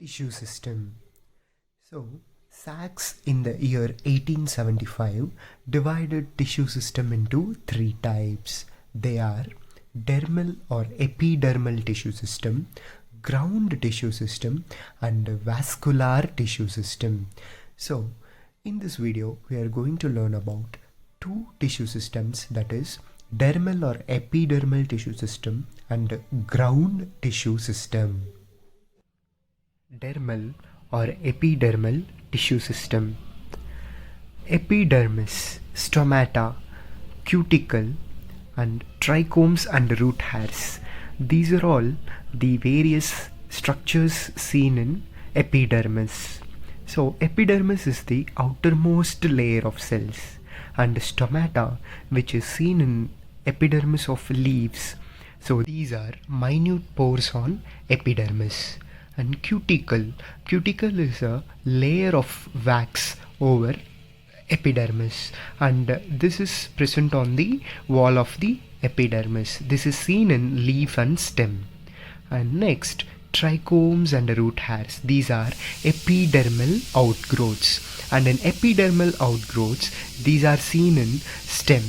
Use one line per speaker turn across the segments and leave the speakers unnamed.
Tissue system. So, Sachs in the year 1875 divided tissue system into three types. They are dermal or epidermal tissue system, ground tissue system, and vascular tissue system. So, in this video, we are going to learn about two tissue systems, that is dermal or epidermal tissue system and ground tissue system. Dermal or epidermal tissue system. Epidermis, stomata, cuticle, and trichomes and root hairs. These are all the various structures seen in epidermis. So epidermis is the outermost layer of cells, and stomata, which is seen in epidermis of leaves. So these are minute pores on epidermis. And cuticle is a layer of wax over epidermis, and this is present on the wall of the epidermis. This is seen in leaf and stem. And next, trichomes and root hairs. These are epidermal outgrowths, and in epidermal outgrowths these are seen in stem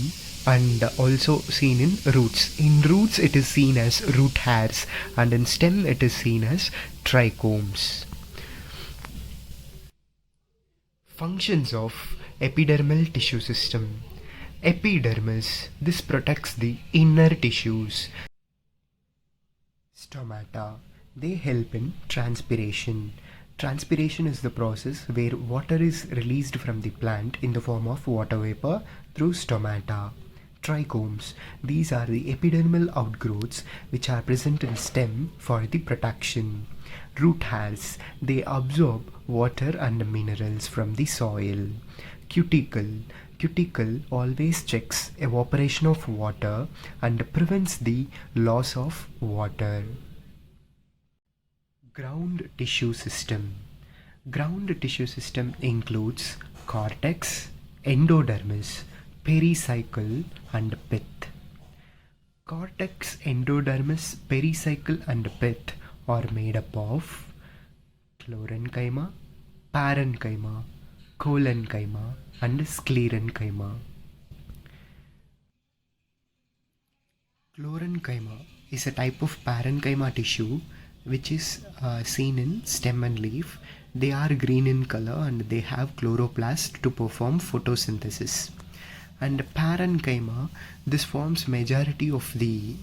and also seen in roots. In roots it is seen as root hairs, and in stem it is seen as trichomes. Functions of epidermal tissue system. Epidermis, this protects the inner tissues. Stomata, they help in transpiration. Transpiration is the process where water is released from the plant in the form of water vapor through stomata. Trichomes, these are the epidermal outgrowths which are present in stem for the protection. Root hairs, they absorb water and minerals from the soil. Cuticle always checks evaporation of water and prevents the loss of water. Ground tissue system. Ground tissue system includes cortex, endodermis, pericycle, and pith. Cortex, endodermis, pericycle, and pith are made up of chlorenchyma, parenchyma, collenchyma, and sclerenchyma. Chlorenchyma is a type of parenchyma tissue which is seen in stem and leaf. They are green in color and they have chloroplast to perform photosynthesis. And parenchyma, this forms majority of the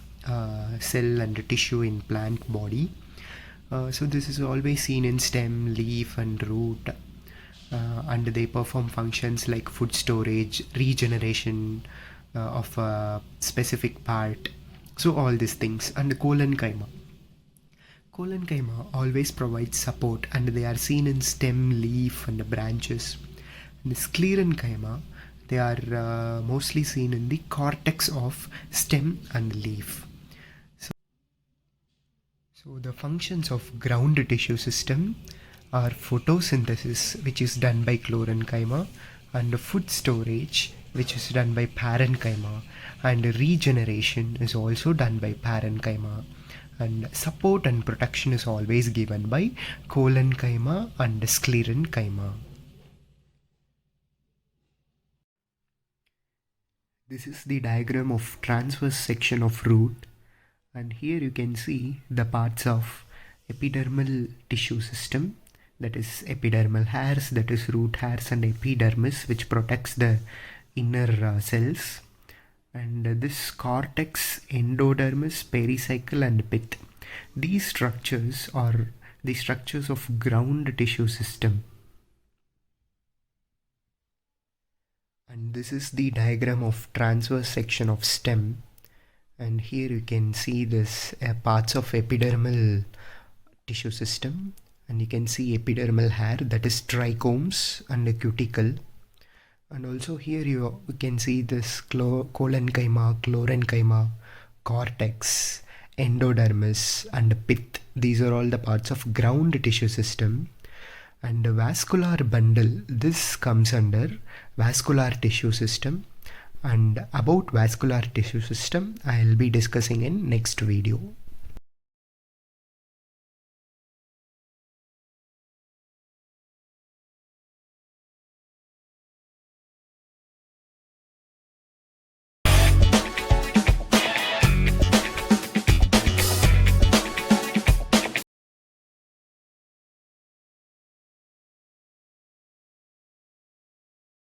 cell and tissue in plant body. So this is always seen in stem, leaf, and root, and they perform functions like food storage, regeneration of a specific part. So all these things. And collenchyma always provides support, and they are seen in stem, leaf, and branches. And sclerenchyma, they are mostly seen in the cortex of stem and leaf. So the functions of ground tissue system are photosynthesis, which is done by chlorenchyma, and food storage, which is done by parenchyma, and regeneration is also done by parenchyma, and support and protection is always given by collenchyma and sclerenchyma. This is the diagram of transverse section of root, and here you can see the parts of epidermal tissue system, that is epidermal hairs, that is root hairs, and epidermis, which protects the inner cells, and this cortex, endodermis, pericycle, and pith. These structures are the structures of ground tissue system. And this is the diagram of transverse section of stem, and here you can see this parts of epidermal tissue system, and you can see epidermal hair, that is trichomes, and a cuticle. And also here you can see this collenchyma, chlorenchyma, cortex, endodermis, and pith. These are all the parts of ground tissue system. And the vascular bundle, this comes under vascular tissue system. And about vascular tissue system, I'll be discussing in next video.